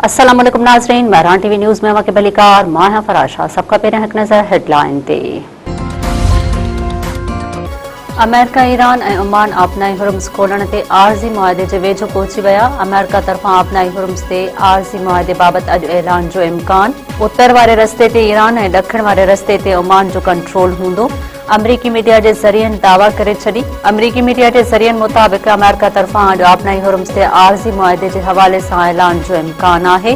अस्सलाम वालेकुम नाज़रीन, महरान टीवी न्यूज़ में वक़्त बलिकार माया फराशा सबका पहिरियों हिकु नज़र हेडलाइन ते। अमेरिका ईरान ऐं ओमान आबनाई हुरम्स खोलण ते आरज़ी मुआहिदे जे वेझो पहुची विया। अमेरिका तरफ़ां आबनाई हुरम्स ते आरज़ी मुआहिदे बाबति अॼु ऐलान जो इम्कान। उत्तर वारे रस्ते ते ईरान ऐं ॾखण वारे रस्ते ते ओमान जो कंट्रोल हूंदो। अमरीकी मीडिया जे ज़रियनि दावा करे छॾी। अमरीकी मीडिया जे ज़रियनि मुताबिक़ अमेरिका तरफ़ां अॼु आबनाई हुरम्स ते आरज़ी मुआहिदे जे हवाले सां ऐलान जो इम्कान आहे।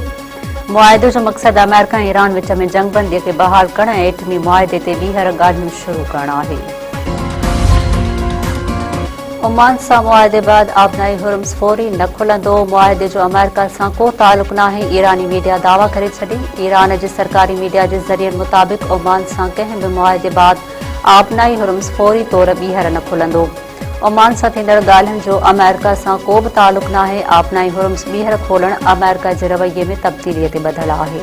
मुआहिदे जो मक़सदु अमेरिका ऐं ईरान विच में जंगबंदीअ खे बहाल करणु ऐं एटमी मुआहिदे ते ॿीहर ॻाल्हियूं शुरू करणु आहे। ओमान सां मुआहिदे बैदि आबनाई हुरम्स फौरी न खुलंदो। मुआहिदे जो अमेरिका सां को तालुक़ नाहे, ईरानी मीडिया दावा करे छॾी। ईरान जे सरकारी मीडिया जे ज़रियनि मुताबिक़ ओमान सां कंहिं बि मुआहिदे बैदि आबनाई हुरम्स फौरी तौर ॿीहर न खुलंदो। ओमान सां थींदड़ ॻाल्हियुनि जो अमेरिका सां को बि तालुक़ नाहे। आबनाई हुरम्स ॿीहर खोलणु अमेरिका जे रवैये में तब्दीलीअ ते ॿधलु आहे।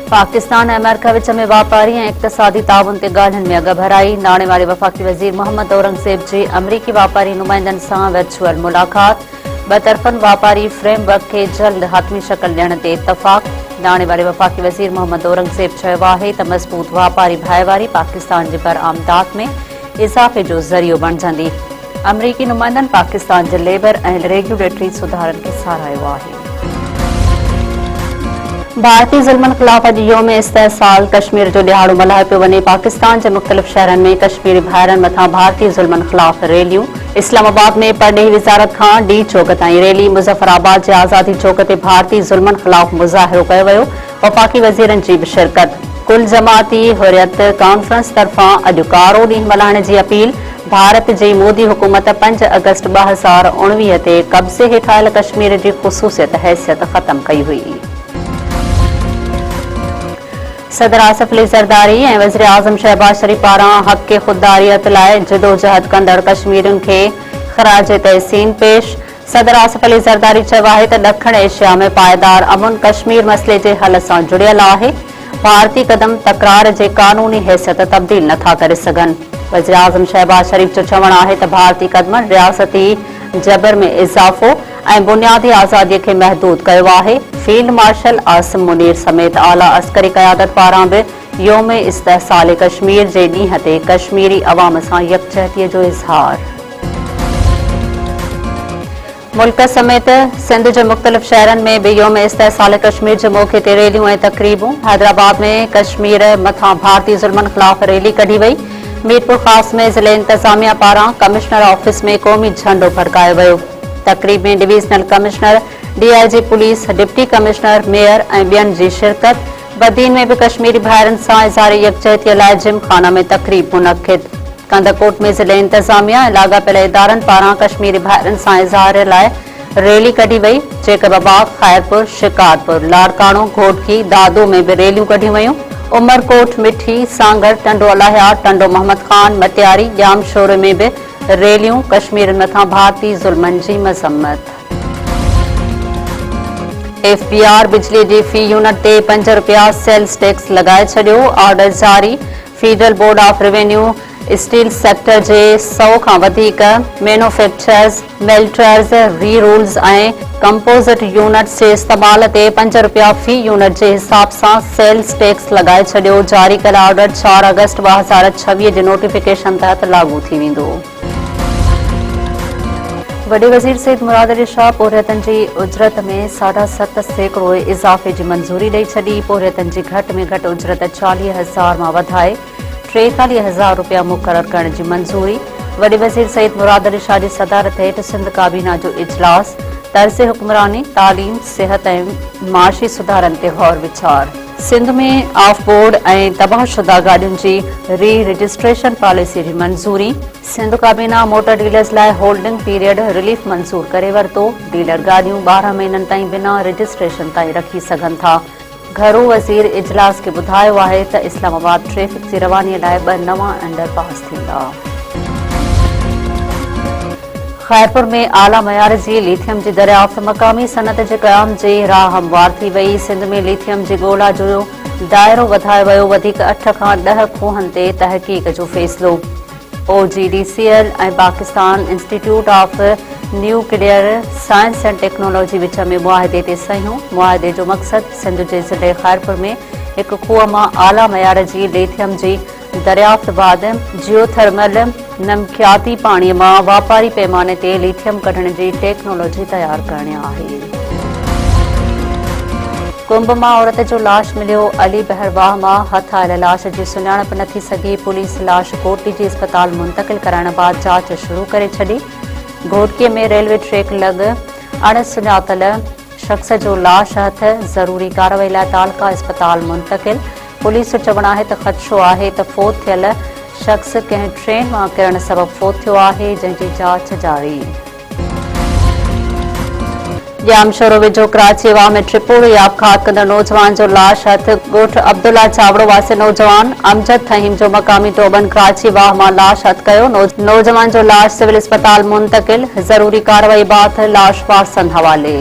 पाकिस्तान ऐं अमेरिका विच में वापारी ऐं इक़्तिसादी ताउन ते ॻाल्हियुनि में अॻ भराई। नाणे वारे वफ़ाक़ी वज़ीर मोहम्मद औरंगज़ेब जी अमरीकी वापारी नुमाइंदनि सां वर्चुअल मुलाक़ात। ॿ तरफ़नि वापारी फ्रेमवर्क खे जल्द हातमी शक्ल ॾियण ते इतफ़ाक़। नाणे वारे वफ़ाक़ी वज़ीर मोहम्मद औरंगज़ेब चयो आहे त मज़बूत वापारी भाईवारी पाकिस्तान जे बरआमदात में इज़ाफ़े जो ज़रियो बणिजंदी। अमरीकी नुमाइंदनि पाकिस्तान जे लेबर ऐं रेगुलेटरी सुधारनि खे साराहियो आहे। भारतीय ज़ुल्मनि ख़िलाफ़ अॼु यौम इस्तेहसाल कश्मीर जो ॾिहाड़ो मल्हायो पियो वञे। पाकिस्तान जे मुख़्तलिफ़ शहरनि में कश्मीरी भाइरनि मथां भारतीय ज़ुल्मनि ख़िलाफ़ रैलियूं। इस्लामाबाद में परॾेही वज़ारत खां डी चौक ताईं रैली। मुज़फ़राबाद जे आज़ादी चौक ते भारतीय ज़ुल्मनि ख़िलाफ़ मुज़ाहिरो कयो वियो। वफ़ाक़ी वज़ीरनि जी बि शिरकत। कुल जमाती हुर्रियत कॉन्फ्रेंस तरफ़ां अॼु कारो ॾींहुं मल्हाइण जी अपील। भारत जी मोदी हुकूमत 5 अगस्त 2019 ते कब्ज़े हेठि आयल कश्मीर जी ख़ुसूसियत हैसियत ख़त्म कई हुई। सदर आसिफ अली ज़रदारी ऐं वज़ीर आज़म शहबाज शरीफ़ पारां हक़ ख़ुददारियत लाइ जिदोजहद कंदड़ कश्मीरियुनि खे ख़राज तहसीन पेश। सदर आसिफ अली ज़रदारी चयो आहे त ॾखण एशिया में पायदार अमुन कश्मीर मसइले जे हल सां जुड़ियल आहे। भारतीय क़दम तकरार जे क़ानूनी हैसियत तब्दील नथा करे सघनि। वज़ीर आज़म शहबाज शरीफ़ जो चवणु आहे त भारतीय क़दमनि रियासती जबर में इज़ाफ़ो ऐं बुनियादी आज़ादीअ खे महदूद कयो आहे। फील्ड मार्शल आसिम मुनीर समेत आला अस्करी क़यादत पारां बि यौम इस्तेहसाल कश्मीर जे ॾींहं ते कश्मीरी अवाम सां यकजहतीअ जो इज़हार। मुल्क समेत सिंध जे मुख़्तलिफ़ शहरनि में बि यौम इस्तेहसाल कश्मीर जे मौक़े ते रैलियूं ऐं तक़रीबूं। हैदराबाद में कश्मीर मथां भारतीय ज़ुल्मनि ख़िलाफ़ रैली कढी वई। मीरपुर ख़ास में ज़िले इंतज़ामिया पारां कमिश्नर ऑफिस में क़ौमी झंडो फरकायो वियो। तक़रीब में divisional commissioner, DIG police, deputy commissioner, mayor ऐं ॿियनि जी शिरकत। बदीन में बि कश्मीरी भाइरनि सां इज़हार यकजहतीअ लाइ जिमखाना में तक़रीब मुनक़िद। कंदकोट में ज़िले इंतज़ामिया ऐं लाॻापियल इदारनि पारां कश्मीरी भाइरनि सां इज़हार लाइ रैली कढी वई। जेकबाबाद, ख़ैरपुर, शिकारपुर, लाड़काणो, घोटकी, दादो में बि रैलियूं कढियूं वयूं। उमरकोट, मिठी, सांगर, टंडो अलाहिया, टंडो मोहम्मद खान, मटियारी, जामशोरे में बि रैलियूं। कश्मीर मथां भारतीय ज़ुल्मनि जी मज़म्मत। FBR बिजली जी फी यूनिट ते 5 रुपया सेल्स टैक्स लॻाए छॾियो। ऑर्डर जारी। Federal board of revenue steel sector जे 100 खां वधीक मैन्युफैक्चरर्स, मेल्टर्स, री रूल्स ऐं कंपोजिट यूनिट्स जे इस्तेमाल ते 5 रुपया फी यूनिट जे हिसाब सां सेल्स टैक्स लॻाए छॾियो। जारी कयल ऑर्डर 4 अगस्त 2026 जे नोटिफिकेशन तहत लागू थी वेंदो। वॾे वज़ीर सईद मुराद अली शाह पोरियतनि जी उजरत में 7.5% इज़ाफ़े जी मंज़ूरी ॾेई छॾी। पोरियतनि जी घटि में घटि उजरत 40,000 मां वधाए 43,000 रुपया मुक़ररु करण जी मंज़ूरी। वॾे वज़ीर सईद मुराद अली शाह जी सदारत हेठि सिंध काबीना जो इजलास। तर्ज़ हुक्मरानी, तालीम, सिहत ऐं माशी सुधारनि ते गौर वीचार। सिंध में ऑफ बोर्ड ऐं तबाहशुदा गाॾियुनि जी री रजिस्ट्रेशन पॉलिसी जी मंज़ूरी। सिंध काबीना मोटर डीलर्स लाइ होल्डिंग पीरियड रिलीफ मंज़ूर करे वरितो। डीलर गाॾियूं 12 महीननि ताईं बिना रजिस्ट्रेशन ताईं रखी सघनि था। घरू वज़ीर इजलास खे ॿुधायो आहे त इस्लामाबाद ट्रैफ़िक जी रवानीअ लाइ 2 नवां अंडरपास थींदा। ख़ैरपुर में आला मयार जी लिथियम जी दरियाफ़्त। मक़ामी सनत जे क़याम जी राह हमवार थी वई। सिंध में लिथियम जी ॻोल्हा जो दाइरो वधायो वियो। वधीक 8 खां 10 खूहनि ते तहक़ीक़ जो फ़ैसिलो। OGDCL ऐं Pakistan institute of nuclear science and technology which में मुआहदे ते सहियूं। मुआहदे जो मक़सद सिंध जे ज़िले खैरपुर में एक खूह मां आला मयार जी लिथियम जी दरियाफ़्त बाद जियोथर्मल नमकियाती पानी मां वापारी पैमाने ते लिथियम कढण जी टेक्नोलॉजी तैयार करणी आहे। कुंभ मां औरत जो लाश मिलियो। अली बहरवाह मां हथ आयल लाश जी सुञाणप न थी सघी। पुलिस लाश कोटी जी अस्पताल मुंतकिल कराइण बाद जांच शुरू करे छॾी। घोटकीअ में रेलवे ट्रैक लॻ अणसुञातल शख़्स जो लाश हथ ज़रूरी कार्रवाई लाइ तालका अस्पताल मुंतकिल। पुलिस जो चवणु आहे त ख़दशो आहे त फोत थियल शख़्स कंहिं ट्रेन मां किरण सबबि फोत थियो आहे, जंहिंजी जांच जारी। जाम शोरो वेझो कराची वाह में ट्रिपोड़ी आपघात कंदड़ नौजवान जो लाश हथ ॻोठ अब्दुल्ला चावड़ो वासे नौजवान अमजद फहीम जो मक़ामी टोबन कराची वाह मां लाश हथ कयो। नौजवान जो लाश सिविल अस्पताल मुंतकिल। ज़रूरी कार्रवाई बाद लाश वारसनि हवाले।